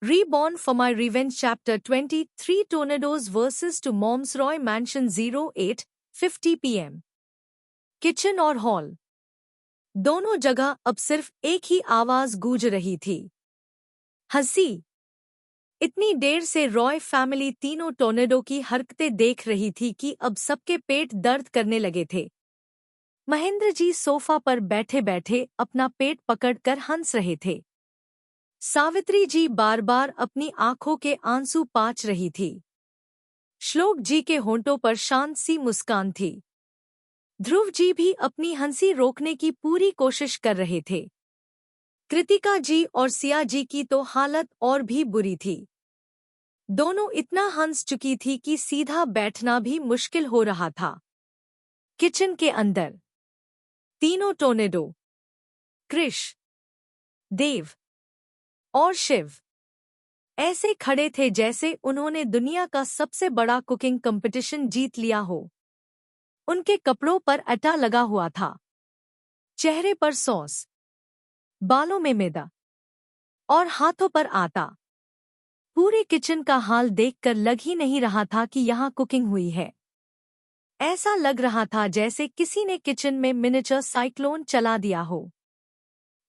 Reborn for My Revenge Chapter 23 Tornadoes vs to Mom's Roy Mansion 08:50 PM। Kitchen और hall दोनों जगह अब सिर्फ एक ही आवाज गूंज रही थी, हंसी। इतनी देर से रॉय फैमिली तीनों टोर्नेडो की हरकतें देख रही थी कि अब सबके पेट दर्द करने लगे थे। महेंद्र जी सोफा पर बैठे बैठे अपना पेट पकड़कर हंस रहे थे। सावित्री जी बार बार अपनी आंखों के आंसू पांच रही थी। श्लोक जी के होंठों पर शांत सी मुस्कान थी। ध्रुव जी भी अपनी हंसी रोकने की पूरी कोशिश कर रहे थे। कृतिका जी और सिया जी की तो हालत और भी बुरी थी। दोनों इतना हंस चुकी थी कि सीधा बैठना भी मुश्किल हो रहा था। किचन के अंदर तीनों टोर्नेडो, कृष, देव और शिव ऐसे खड़े थे जैसे उन्होंने दुनिया का सबसे बड़ा कुकिंग कंपटीशन जीत लिया हो। उनके कपड़ों पर अटा लगा हुआ था, चेहरे पर सॉस, बालों में मैदा और हाथों पर आटा। पूरे किचन का हाल देखकर लग ही नहीं रहा था कि यहाँ कुकिंग हुई है। ऐसा लग रहा था जैसे किसी ने किचन में मिनिएचर साइक्लोन चला दिया हो।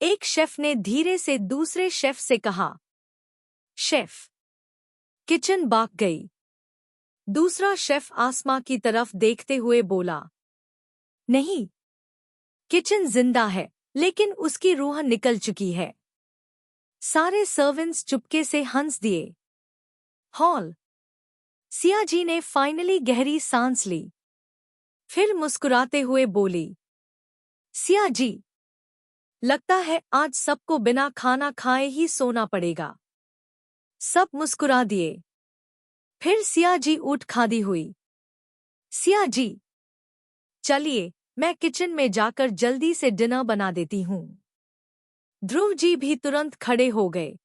एक शेफ ने धीरे से दूसरे शेफ से कहा, शेफ। किचन बाक गई। दूसरा शेफ आसमां की तरफ देखते हुए बोला, नहीं, किचन जिंदा है, लेकिन उसकी रूह निकल चुकी है। सारे सर्वेंट्स चुपके से हंस दिए। हॉल। सिया जी ने फाइनली गहरी सांस ली। फिर मुस्कुराते हुए बोली, सिया जी, लगता है आज सबको बिना खाना खाए ही सोना पड़ेगा। सब मुस्कुरा दिए। फिर सिया जी उठ खड़ी हुई। सिया जी, चलिए, मैं किचन में जाकर जल्दी से डिनर बना देती हूँ। ध्रुव जी भी तुरंत खड़े हो गए।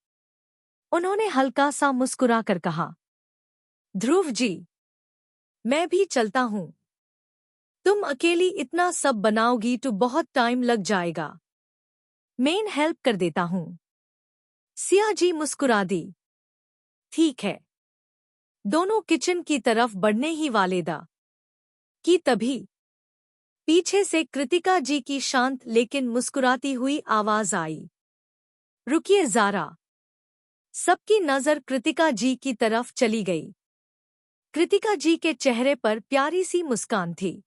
उन्होंने हल्का सा मुस्कुरा कर कहा, ध्रुव जी, मैं भी चलता हूँ। तुम अकेली इतना सब बनाओगी तो बहुत टाइम लग जाएगा। मैं हेल्प कर देता हूँ। सिया जी मुस्कुरा दी। ठीक है। दोनों किचन की तरफ बढ़ने ही वाले दा कि तभी पीछे से कृतिका जी की शांत लेकिन मुस्कुराती हुई आवाज आई, रुकिए ज़ारा। सबकी नजर कृतिका जी की तरफ चली गई। कृतिका जी के चेहरे पर प्यारी सी मुस्कान थी।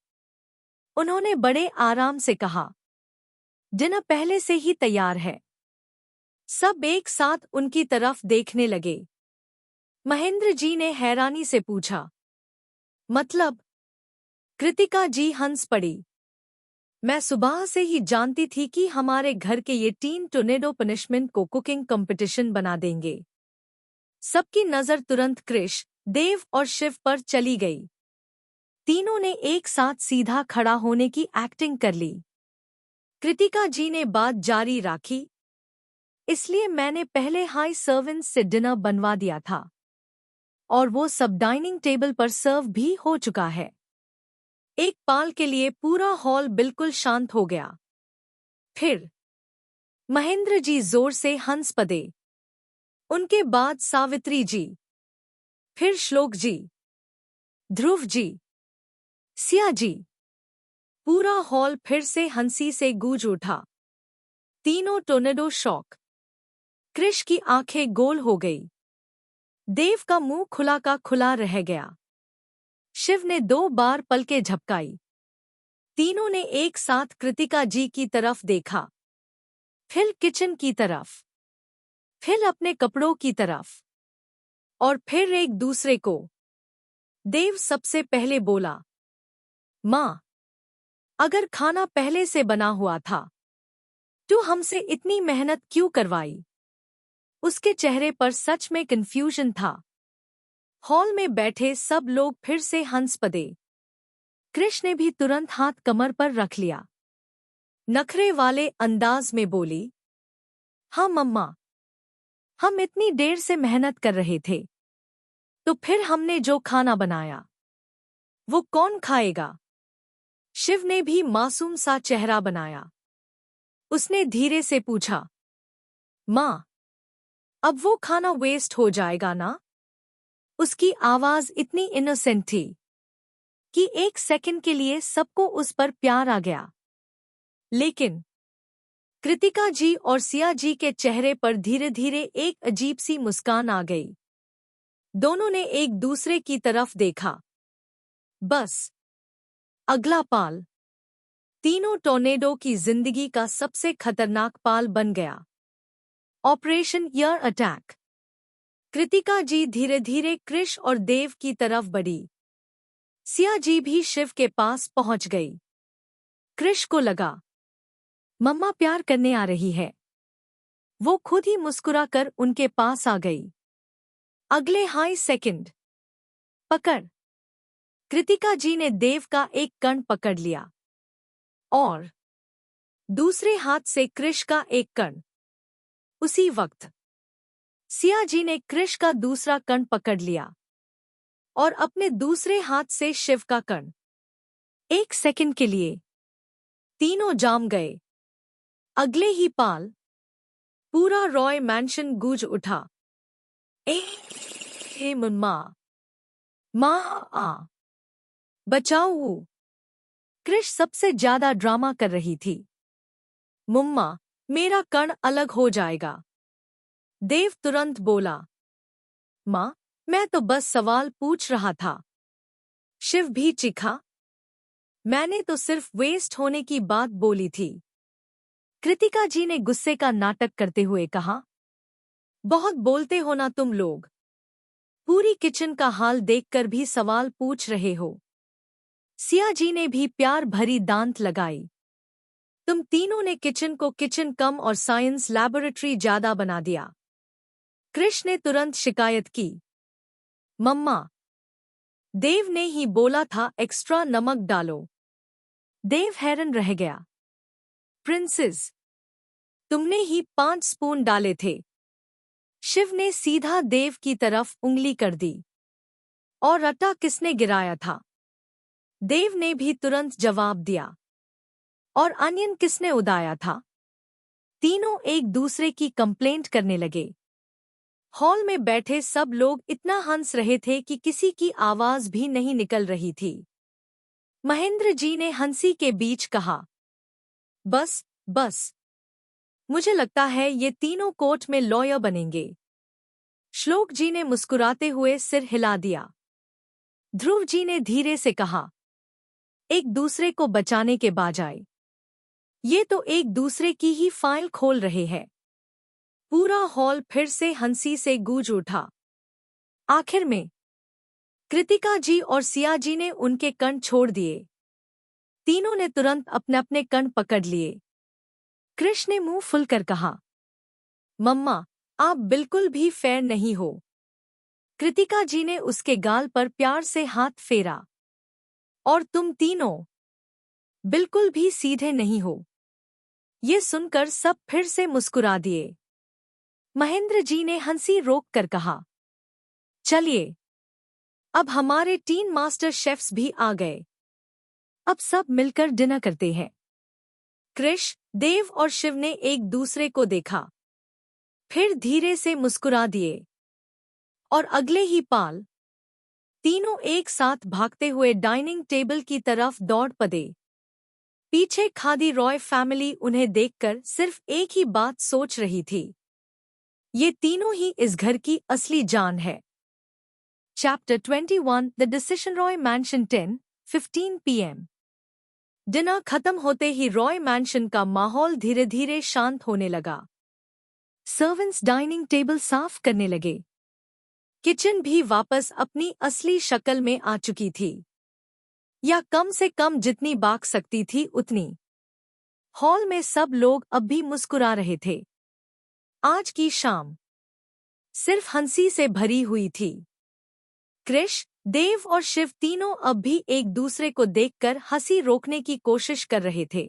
उन्होंने बड़े आराम से कहा, डिनर पहले से ही तैयार है। सब एक साथ उनकी तरफ देखने लगे। महेंद्र जी ने हैरानी से पूछा, मतलब? कृतिका जी हंस पड़ी। मैं सुबह से ही जानती थी कि हमारे घर के ये टीन टोर्नेडो पनिशमेंट को कुकिंग कंपटीशन बना देंगे। सबकी नजर तुरंत कृष, देव और शिव पर चली गई। तीनों ने एक साथ सीधा खड़ा होने की एक्टिंग कर ली। कृतिका जी ने बात जारी रखी, इसलिए मैंने पहले हाई सर्वेंट्स से डिनर बनवा दिया था और वो सब डाइनिंग टेबल पर सर्व भी हो चुका है। एक पाल के लिए पूरा हॉल बिल्कुल शांत हो गया। फिर महेंद्र जी जोर से हंस पड़े। उनके बाद सावित्री जी, फिर श्लोक जी, ध्रुव जी, सिया जी। पूरा हॉल फिर से हंसी से गूंज उठा। तीनों टोर्नेडो शॉक। कृष की आंखें गोल हो गई। देव का मुंह खुला का खुला रह गया। शिव ने 2 बार पलकें झपकाई। तीनों ने एक साथ कृतिका जी की तरफ देखा, फिर किचन की तरफ, फिर अपने कपड़ों की तरफ और फिर एक दूसरे को। देव सबसे पहले बोला, माँ, अगर खाना पहले से बना हुआ था तो हमसे इतनी मेहनत क्यों करवाई? उसके चेहरे पर सच में कंफ्यूजन था। हॉल में बैठे सब लोग फिर से हंस पड़े। कृष ने भी तुरंत हाथ कमर पर रख लिया। नखरे वाले अंदाज में बोली, हाँ मम्मा, हम इतनी देर से मेहनत कर रहे थे, तो फिर हमने जो खाना बनाया वो कौन खाएगा? शिव ने भी मासूम सा चेहरा बनाया। उसने धीरे से पूछा, माँ, अब वो खाना वेस्ट हो जाएगा ना? उसकी आवाज इतनी इनोसेंट थी कि एक सेकंड के लिए सबको उस पर प्यार आ गया। लेकिन कृतिका जी और सिया जी के चेहरे पर धीरे धीरे एक अजीब सी मुस्कान आ गई। दोनों ने एक दूसरे की तरफ देखा। बस अगला पाल तीनों टॉर्नेडो की जिंदगी का सबसे खतरनाक पाल बन गया। ऑपरेशन ईयर अटैक। कृतिका जी धीरे धीरे कृष और देव की तरफ बढ़ी। सिया जी भी शिव के पास पहुंच गई। कृष को लगा मम्मा प्यार करने आ रही है। वो खुद ही मुस्कुराकर उनके पास आ गई। अगले हाई सेकंड पकड़। कृतिका जी ने देव का एक कण पकड़ लिया और दूसरे हाथ से कृष का एक कण। उसी वक्त सिया जी ने कृष का दूसरा कण पकड़ लिया और अपने दूसरे हाथ से शिव का कण। एक सेकंड के लिए तीनों जाम गए। अगले ही पाल पूरा रॉय मैंशन गूंज उठा। हे मम्मा, माँ आ बचाओ। कृष सबसे ज्यादा ड्रामा कर रही थी। मुम्मा, मेरा कण अलग हो जाएगा। देव तुरंत बोला, माँ, मैं तो बस सवाल पूछ रहा था। शिव भी चीखा, मैंने तो सिर्फ वेस्ट होने की बात बोली थी। कृतिका जी ने गुस्से का नाटक करते हुए कहा, बहुत बोलते हो ना तुम लोग। पूरी किचन का हाल देखकर भी सवाल पूछ रहे हो। सिया जी ने भी प्यार भरी दांत लगाई। तुम तीनों ने किचन को किचन कम और साइंस लैबोरेटरी ज्यादा बना दिया। कृष ने तुरंत शिकायत की, मम्मा, देव ने ही बोला था एक्स्ट्रा नमक डालो। देव हैरान रह गया। प्रिंसेस, तुमने ही 5 स्पून डाले थे। शिव ने सीधा देव की तरफ उंगली कर दी। और आटा किसने गिराया था? देव ने भी तुरंत जवाब दिया। और अनियन किसने उड़ाया था? तीनों एक दूसरे की कंप्लेंट करने लगे। हॉल में बैठे सब लोग इतना हंस रहे थे कि किसी की आवाज भी नहीं निकल रही थी। महेंद्र जी ने हंसी के बीच कहा, बस बस, मुझे लगता है ये तीनों कोर्ट में लॉयर बनेंगे। श्लोक जी ने मुस्कुराते हुए सिर हिला दिया। ध्रुव जी ने धीरे से कहा, एक दूसरे को बचाने के बजाय ये तो एक दूसरे की ही फाइल खोल रहे हैं। पूरा हॉल फिर से हंसी से गूंज उठा। आखिर में कृतिका जी और सिया जी ने उनके कण छोड़ दिए। तीनों ने तुरंत अपने अपने कण पकड़ लिए। कृष ने मुंह फुलकर कहा, मम्मा, आप बिल्कुल भी फेयर नहीं हो। कृतिका जी ने उसके गाल पर प्यार से हाथ फेरा। और तुम तीनों बिल्कुल भी सीधे नहीं हो। ये सुनकर सब फिर से मुस्कुरा दिए। महेंद्र जी ने हंसी रोक कर कहा, चलिए, अब हमारे 3 मास्टर शेफ्स भी आ गए। अब सब मिलकर डिनर करते हैं। कृष, देव और शिव ने एक दूसरे को देखा, फिर धीरे से मुस्कुरा दिए। और अगले ही पाल तीनों एक साथ भागते हुए डाइनिंग टेबल की तरफ दौड़ पड़े। पीछे खादी रॉय फैमिली उन्हें देखकर सिर्फ एक ही बात सोच रही थी, ये तीनों ही इस घर की असली जान है। Chapter 21 the decision Roy mention 10:15 PM। Dinner खत्म होते ही रॉय मैंशन का माहौल धीरे धीरे शांत होने लगा। सर्वेंट्स डाइनिंग टेबल साफ करने लगे। किचन भी वापस अपनी असली शक्ल में आ चुकी थी, या कम से कम जितनी बाक सकती थी उतनी। हॉल में सब लोग अब भी मुस्कुरा रहे थे। आज की शाम सिर्फ हंसी से भरी हुई थी। कृष, देव और शिव तीनों अब भी एक दूसरे को देखकर हंसी रोकने की कोशिश कर रहे थे।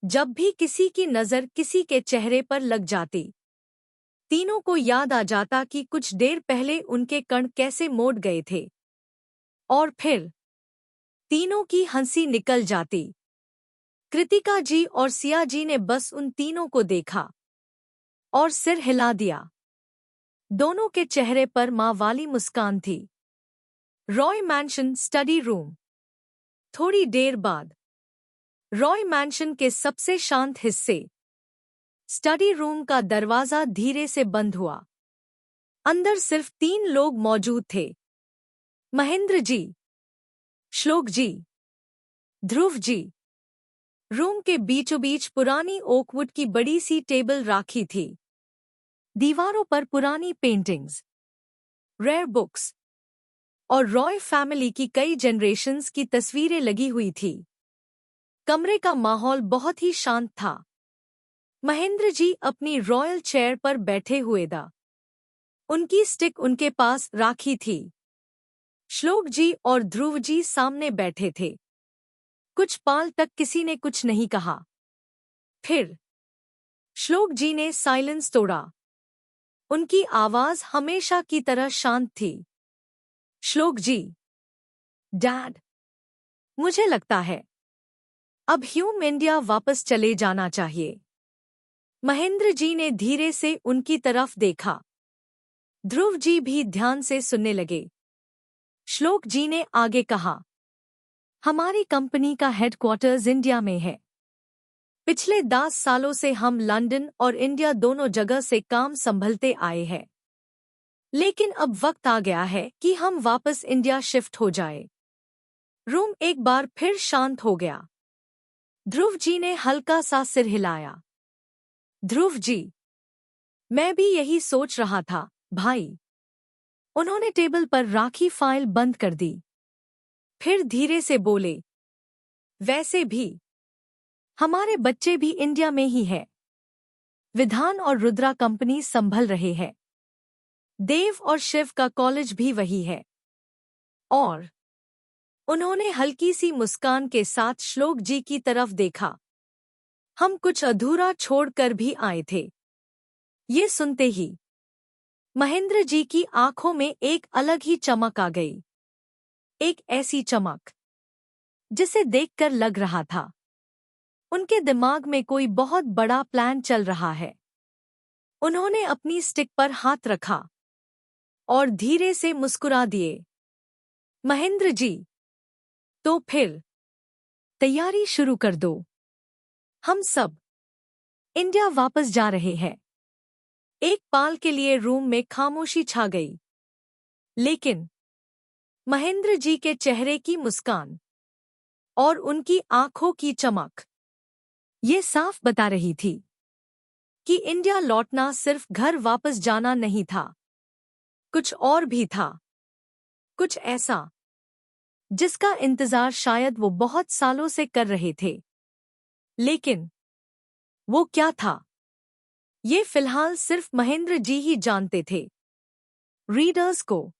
जब भी किसी की नजर किसी के चेहरे पर लग जाती, तीनों को याद आ जाता कि कुछ देर पहले उनके कण कैसे मोड़ गए थे। और फिर तीनों की हंसी निकल जाती। कृतिका जी और सिया जी ने बस उन तीनों को देखा और सिर हिला दिया। दोनों के चेहरे पर माँ वाली मुस्कान थी। Roy mention study room. थोड़ी देर बाद रॉय मैंशन के सबसे शांत हिस्से स्टडी रूम का दरवाजा धीरे से बंद हुआ। अंदर सिर्फ 3 लोग मौजूद थे। महेंद्र जी, श्लोक जी, ध्रुव जी। रूम के बीचों बीच पुरानी ओकवुड की बड़ी सी टेबल राखी थी। दीवारों पर पुरानी पेंटिंग्स, रेयर बुक्स और रॉय फैमिली की कई जनरेशन्स की तस्वीरें लगी हुई थी। कमरे का माहौल बहुत ही शांत था। महेंद्र जी अपनी रॉयल चेयर पर बैठे हुए था। उनकी स्टिक उनके पास राखी थी। श्लोक जी और ध्रुव जी सामने बैठे थे। कुछ पल तक किसी ने कुछ नहीं कहा। फिर श्लोक जी ने साइलेंस तोड़ा। उनकी आवाज हमेशा की तरह शांत थी। श्लोक जी, डैड, मुझे लगता है अब ह्यूम इंडिया वापस चले जाना चाहिए। महेंद्र जी ने धीरे से उनकी तरफ देखा। ध्रुव जी भी ध्यान से सुनने लगे। श्लोक जी ने आगे कहा, हमारी कंपनी का हेडक्वार्टर्स इंडिया में है। पिछले 10 सालों से हम लंदन और इंडिया दोनों जगह से काम संभलते आए हैं। लेकिन अब वक्त आ गया है कि हम वापस इंडिया शिफ्ट हो जाए। रूम एक बार फिर शांत हो गया। ध्रुव जी ने हल्का सा सिर हिलाया। ध्रुव जी, मैं भी यही सोच रहा था, भाई। उन्होंने टेबल पर राखी फाइल बंद कर दी। फिर धीरे से बोले, वैसे भी हमारे बच्चे भी इंडिया में ही है। विधान और रुद्रा कंपनी संभल रहे हैं। देव और शिव का कॉलेज भी वही है। और उन्होंने हल्की सी मुस्कान के साथ श्लोक जी की तरफ देखा। हम कुछ अधूरा छोड़कर भी आए थे। ये सुनते ही महेंद्र जी की आंखों में एक अलग ही चमक आ गई। एक ऐसी चमक जिसे देखकर लग रहा था उनके दिमाग में कोई बहुत बड़ा प्लान चल रहा है। उन्होंने अपनी स्टिक पर हाथ रखा और धीरे से मुस्कुरा दिए। महेंद्र जी, तो फिर तैयारी शुरू कर दो। हम सब इंडिया वापस जा रहे हैं। एक पल के लिए रूम में खामोशी छा गई। लेकिन महेंद्र जी के चेहरे की मुस्कान और उनकी आंखों की चमक ये साफ बता रही थी कि इंडिया लौटना सिर्फ घर वापस जाना नहीं था। कुछ और भी था। कुछ ऐसा जिसका इंतजार शायद वो बहुत सालों से कर रहे थे। लेकिन वो क्या था, ये फिलहाल सिर्फ महेंद्र जी ही जानते थे। रीडर्स को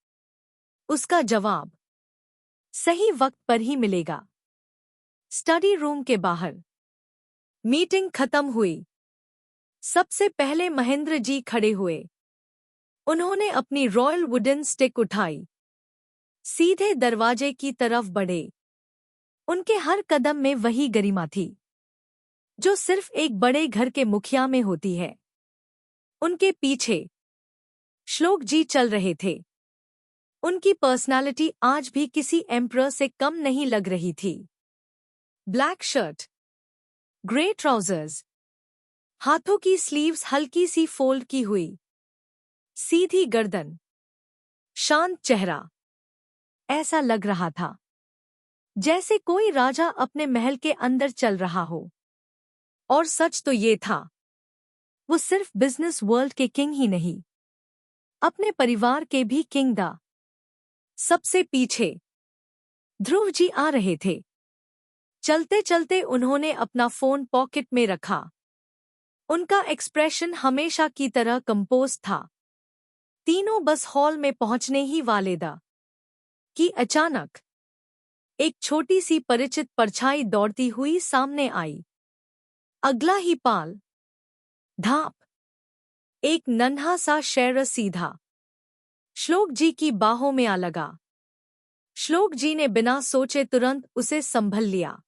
उसका जवाब सही वक्त पर ही मिलेगा। स्टडी रूम के बाहर मीटिंग खत्म हुई। सबसे पहले महेंद्र जी खड़े हुए। उन्होंने अपनी रॉयल वुडन स्टिक उठाई। सीधे दरवाजे की तरफ बढ़े। उनके हर कदम में वही गरिमा थी जो सिर्फ एक बड़े घर के मुखिया में होती है। उनके पीछे श्लोक जी चल रहे थे। उनकी पर्सनालिटी आज भी किसी एम्परर से कम नहीं लग रही थी। ब्लैक शर्ट, ग्रे ट्राउजर्स, हाथों की स्लीव्स हल्की सी फोल्ड की हुई, सीधी गर्दन, शांत चेहरा। ऐसा लग रहा था जैसे कोई राजा अपने महल के अंदर चल रहा हो। और सच तो ये था, वो सिर्फ बिजनेस वर्ल्ड के किंग ही नहीं, अपने परिवार के भी किंग था। सबसे पीछे ध्रुव जी आ रहे थे। चलते चलते उन्होंने अपना फोन पॉकेट में रखा। उनका एक्सप्रेशन हमेशा की तरह कंपोज था। तीनों बस हॉल में पहुंचने ही वाले दा कि अचानक एक छोटी सी परिचित परछाई दौड़ती हुई सामने आई। अगला ही पाल धाप एक नन्हा सा शेर सीधा श्लोक जी की बाहों में आ लगा। श्लोक जी ने बिना सोचे तुरंत उसे संभल लिया।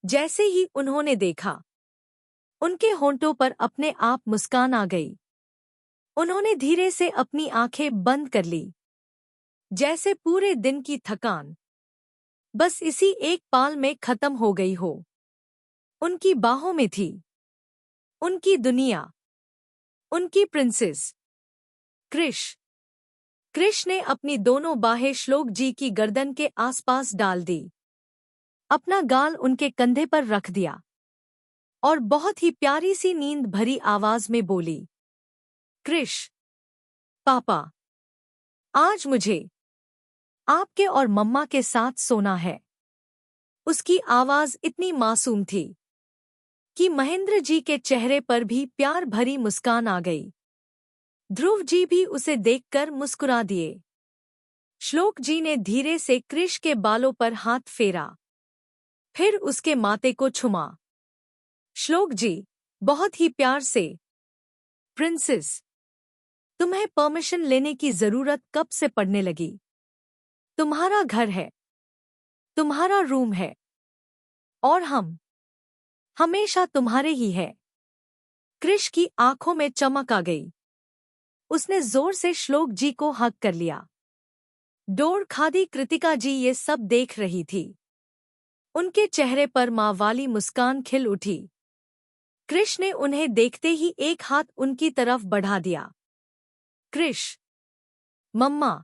जैसे ही उन्होंने देखा, उनके होंठों पर अपने आप मुस्कान आ गई। उन्होंने धीरे से अपनी आंखें बंद कर ली, जैसे पूरे दिन की थकान बस इसी एक पाल में खत्म हो गई हो। उनकी बाहों में थी उनकी दुनिया, उनकी प्रिंसेस कृष। कृष ने अपनी दोनों बाहें श्लोक जी की गर्दन के आसपास डाल दी, अपना गाल उनके कंधे पर रख दिया और बहुत ही प्यारी सी नींद भरी आवाज में बोली, कृष पापा, आज मुझे आपके और मम्मा के साथ सोना है। उसकी आवाज इतनी मासूम थी कि महेंद्र जी के चेहरे पर भी प्यार भरी मुस्कान आ गई। ध्रुव जी भी उसे देखकर मुस्कुरा दिए। श्लोक जी ने धीरे से कृष के बालों पर हाथ फेरा, फिर उसके माथे को छुमा। श्लोक जी, बहुत ही प्यार से, प्रिंसेस, तुम्हें परमिशन लेने की जरूरत कब से पड़ने लगी? तुम्हारा घर है, तुम्हारा रूम है, और हम हमेशा तुम्हारे ही है। कृष की आंखों में चमक आ गई। उसने जोर से श्लोक जी को हग कर लिया। डोर खादी कृतिका जी ये सब देख रही थी। उनके चेहरे पर माँ वाली मुस्कान खिल उठी। कृष ने उन्हें देखते ही एक हाथ उनकी तरफ बढ़ा दिया। कृष, मम्मा,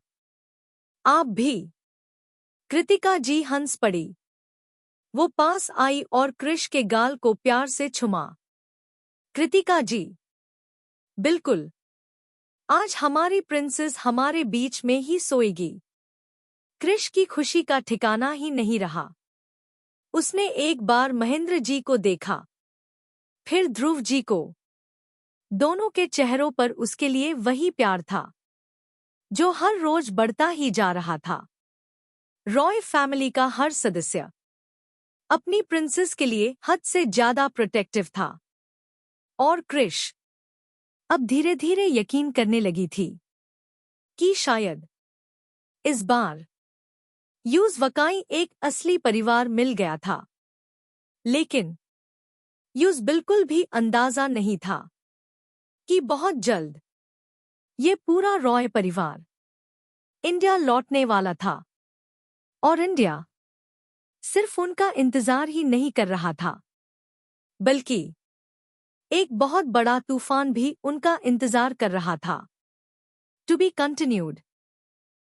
आप भी। कृतिका जी हंस पड़ी। वो पास आई और कृष के गाल को प्यार से छुमा। कृतिका जी, बिल्कुल, आज हमारी प्रिंसेस हमारे बीच में ही सोएगी। कृष की खुशी का ठिकाना ही नहीं रहा। उसने एक बार महेंद्र जी को देखा, फिर ध्रुव जी को। दोनों के चेहरों पर उसके लिए वही प्यार था, जो हर रोज बढ़ता ही जा रहा था। रॉय फैमिली का हर सदस्य अपनी प्रिंसेस के लिए हद से ज्यादा प्रोटेक्टिव था। और कृष अब धीरे धीरे यकीन करने लगी थी कि शायद इस बार यूज़ एक असली परिवार मिल गया था। लेकिन यूज़ बिल्कुल भी अंदाजा नहीं था कि बहुत जल्द ये पूरा रॉय परिवार इंडिया लौटने वाला था। और इंडिया सिर्फ उनका इंतजार ही नहीं कर रहा था, बल्कि एक बहुत बड़ा तूफान भी उनका इंतजार कर रहा था। To be continued.